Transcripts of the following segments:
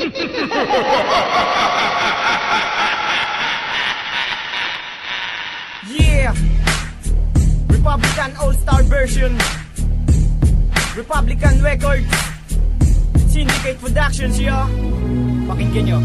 Yeah! Republican All-Star version. Republican Records. Syndicate Productions, yeah. Pakinggan nyo.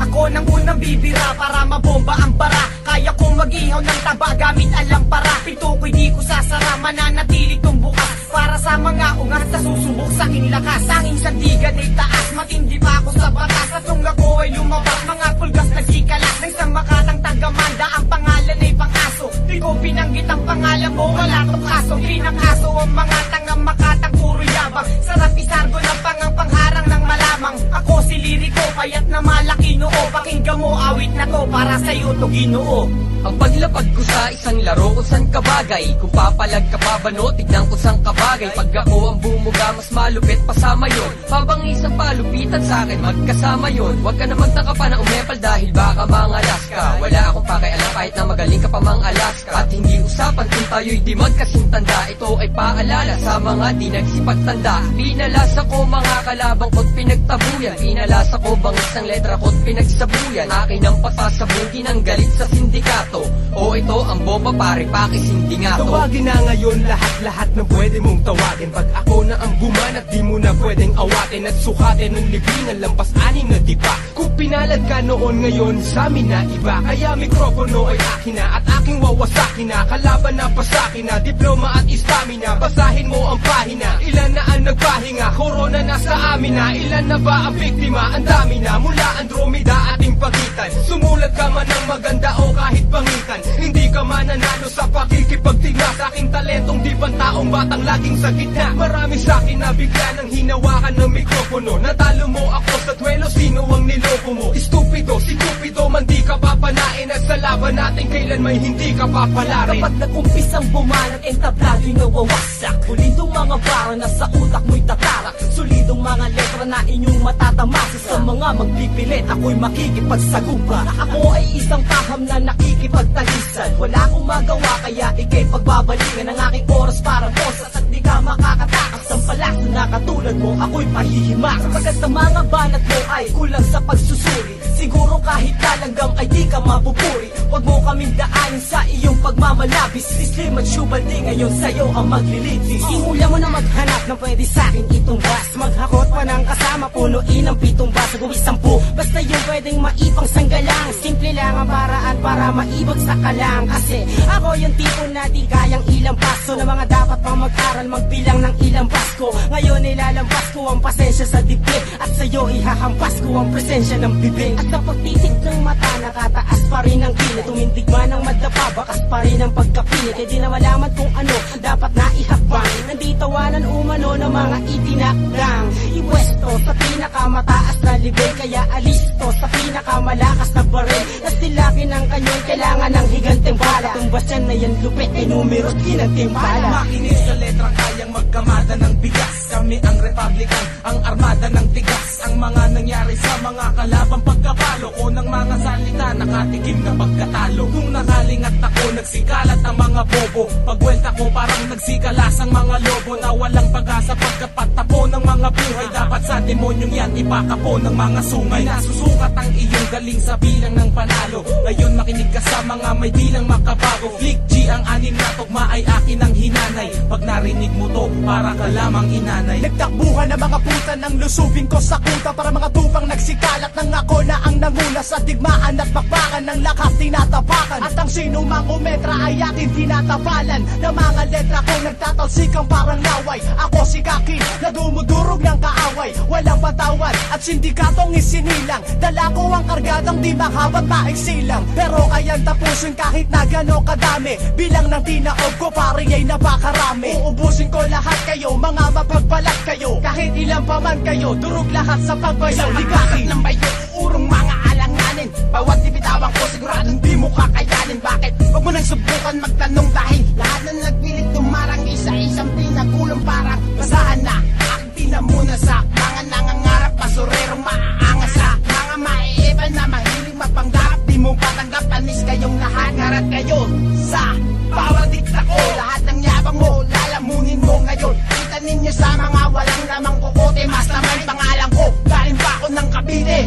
Ako nang unang bibira para mabomba ang bara. Kaya kong mag-ihaw ng taba gamit ang lampara. Pinto ko'y di ko sasara, mananatili kong bukas. Para sa mga ungas na susubok sa aking lakas. Tanging sandigan ay taas, matindi pa ako sa batas. At nung ako ay lumabas, mga pulgas nagkikalas. Nang isang makatang tagamanda, ang pangalan ay pang-aso. Di ko pinanggit ang pangalan mo, wala tong aso. Trinang aso ang mga tangang makatang puro yabang. Sarap isargo ng pangharang ng malamang. Ako si liriko, payat na malaki noo. Pakinggan mo awit na to, para sa'yo to Ginoo. Ang paglapag ko sa isang laro kung saan kabagay. Kung papalag ka pa ba no, tignan ko saan kabagay. Pag ako ang bumuga, mas malupit pasama yon. Pabangis ang palupitan sa akin, magkasama yon. Huwag ka na magtaka pa na umepal dahil baka mangalas ka. Wala akong pakialam kahit na magaling ka pa mang Alaska. At hindi usapan kung tayo'y di magkasintanda. Ito ay paalala sa mga di nagsipagtanda. Pinalas ako mga kalabang ko't pinagtabuyan. Pinalas ako bangis ang letra ko't pinagsabuyan. Akin ang pasasabugin ang galit sa sindikato. O ito ang bomba pare, pakisindi nga to. Tawagin na ngayon lahat-lahat na pwede mong tawagin. Pag ako na ang bumanat, di mo na pwedeng awatin. At sukatin ng libingan, lampas-anin na diba. Kung pinalad ka noon ngayon, sa amin na iba. Kaya mikropono ay akin na at aking wawasakin na. Kalaban na pasakin na, diploma at istamina. Basahin mo ang pahina, ilan na ang nagpahinga. Corona na sa amin na, ilan na ba ang biktima? Ang dami na, mula Andromeda ating pagitan. Sumulat ka man ng maganda o kahit pangitan, hindi ka mananalo sa pakikipagtigma. Sa aking talentong di taong batang laging sa gitna. Marami sa akin na bigla nang hinawakan ng mikropono. Natalo mo ako sa duelo, sino ang niloko mo? Estupido, si Cupido man di ka papanain. At sa laban natin kailan may hindi ka papalarin. Kapag nag-umpisang bumanat, entablado na wawasak. Ulidong mga bara na sa utak mo'y tatarak. Solidong mga letra na inyong matatamasa. Sa mga magpipilit, ako'y makikipagsagupa. Ako ay isang paham na nakikipagtalisan. Wala akong magawa kaya ikay pagbabalikan ang aking oras para bosas. At di ka makakatakas ang palakso na katulad mo, ako'y pahihimak. Sapagkat ang mga banat mo ay kulang sa pagsusuri. Siguro kahit talanggam ay di ka mapupuri. Huwag mo kaming daanin sa iyong pagmamalabis. Slim at Shubaldi ngayon sa'yo ang maglilitis. Ihula mo na maghanap ng pwede sa'kin itumbas. Maghakot pa ng kasama, punuin ang 7 bas. Gawin 10, basta yung pwedeng maipang sanggalang. Simple lang ang paraan para maibag sa kalang. Kasi ako yung tipo na di kayang ilang paso na mga dapat pang mag-aral magbilang ng ilang Pasko. Ngayon ilalampas ko ang pasensya sa dibdib. At sa'yo ihahampas ko ang presensya ng bibig. At sa pagtitig ng mata, nakataas pa rin ang kilit. Tumindig man ang madapa, bakas pa rin ang pagkapilit. E di na malaman kung ano dapat na ihakbang. Nanditawanan umano ng mga itinakdang. Ipuesto sa pinakamataas na libel. Kaya alisto sa pinakamalakas na baril. Nastilakin ang kanyon, kailangan ng higanteng bala. Tumbas yan na yan lupit, ay numero't ginantimpala. Makinis sa letrang kayang magkamada ng bigas. Kami ang Republican, ang armada ng tigas. Ang mga nangyari sa mga kalabang pagkapalo o ng mga salita nakatikim na pagkatalo. Kung nakalingat ako, nagsikalat ang mga bobo. Pagwelta ko parang nagsikalas ang mga lobo na walang pag-asa pagkat pagtapo ng mga buhay. Dapat sa demonyong yan ipakapo ng mga sungay. Nasusukat ang iyong galing sa bilang ng panalo. Ngayon makinig ka sa mga may bilang makabago. Flick G ang anim na tugma ay akin ang hinanay. Pag narinig mo to, para ka lamang inanay. Nagtakbuhan na mga puta ng lusubin ko sa kuta. Para mga tupang nagsikalat ng ako na ang nanguna sa digmaan at bakbakan ng lakas tinatapakan. At ang sinumang umetra ay akin tinatapalan. Na mga letra ko nagtatalsikang parang laway. Ako si Kakin na dumudurog ng kaaway. Walang patawad at sindikatong isinilang. Dala ko ang kargadang di makabat maigsilang. Pero kayang tapusin kahit na gano'ng kadami. Bilang ng tinaob ko pare ay napakarami. Uubusin ko lahat kayo, mga mapagbalat kayo. Kahit ilan pa man kayo, durog lahat sa pagbayaw. Ligasin ng bayo, urong mga alanganin. Bawat dibitawan ko siguradong di mo kakayanin. Bakit? Huwag mo nang subukan magtanong dahil lahat na nagpilit tumarang isa-isang pinagulong parang basahan na. Akti na muna sa mga nangangarap, pasurerong maaangas sa mga maiiban na mahiling mapanggap. Di mo patanggap, panis kayong lahat. Ngarat kayo sa bawat dikta ko. Lahat ng yabang mo, lalamunin mo ngayon. Kita ninyo sa mga walang namang kukote. Mas naman pangalan ko, galing pa ako ng Cavite.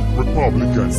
Republican.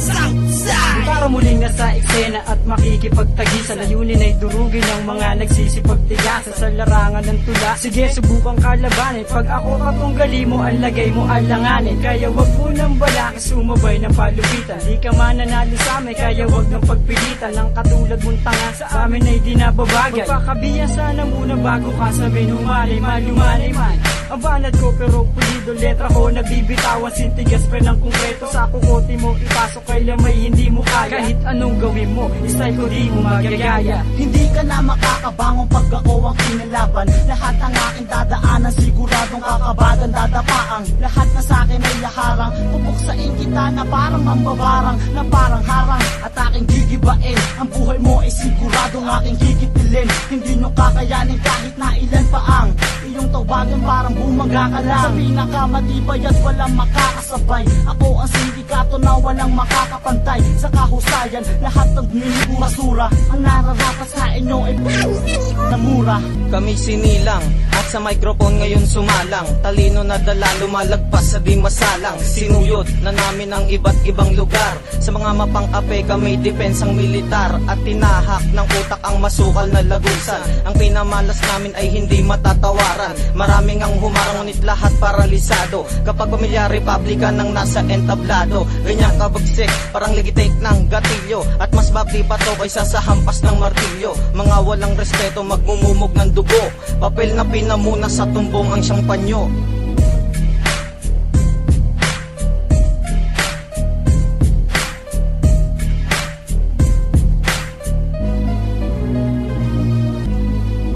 Para muling nasa eksena at makikipagtagisa, layunin ay durugin ng mga nagsisipagtigasa sa larangan ng tula. Sige, subukang kalabanin, pag ako katunggali mo, ang lagay mo alanganin. Kaya wag mo nang balaki, sumabay ng palupitan. Di ka mananalo sa amin, kaya wag nang pagpilitan. Ang katulad mong tanga sa amin ay di nababagay. Magpakabiyan sana muna bago ka sabihin humalay man, lumalay man. Ang banat ko pero pulido, letra ko nabibitawan, sintigas pa ng konkreto. Sa kukote mo ipasok kay lamay, hindi mo kaya. Kahit anong gawin mo, style ko di mo magagaya. Hindi ka na makakabangon pag ako ang kinalaban. Lahat ang aking dadaanan, siguradong kakabagan dadapaang. Lahat na sa'kin ay laharang, pupuksain kita na parang mambabarang, na parang harang at aking gigibain. Ang buhay mo ay siguradong aking gigitilin. Hindi nyo kakayanin kahit na ilan pa ang iyong tawagan, parang bumaga ka lang. Sa pinakamatibay at walang makakasabay, ako ang sindikato na walang makakapantay. Sa kahusayan, lahat ng minibura basura. Ang nararapat sa inyo ay na mura. Kami sinilang at sa microphone ngayon sumalang. Talino na dala lumalagpas sa di masalang. Sinuyot na namin ang iba't ibang lugar. Sa mga mapang-ape kami depensang militar. At tinahak ng utak ang masukal na lagusan. Ang pinamalas namin ay hindi matatawaran. Maraming ang humarang ngunit lahat paralisado. Kapag pamilya Republican ang nasa entablado, ganyan kabagsik parang legitate ng gatilyo. At mas babli pa to kaysa sa hampas ng martilyo. Mga walang respeto magmumumog ng dugo. Papel na pinamuna sa tumbong ang siyang panyo.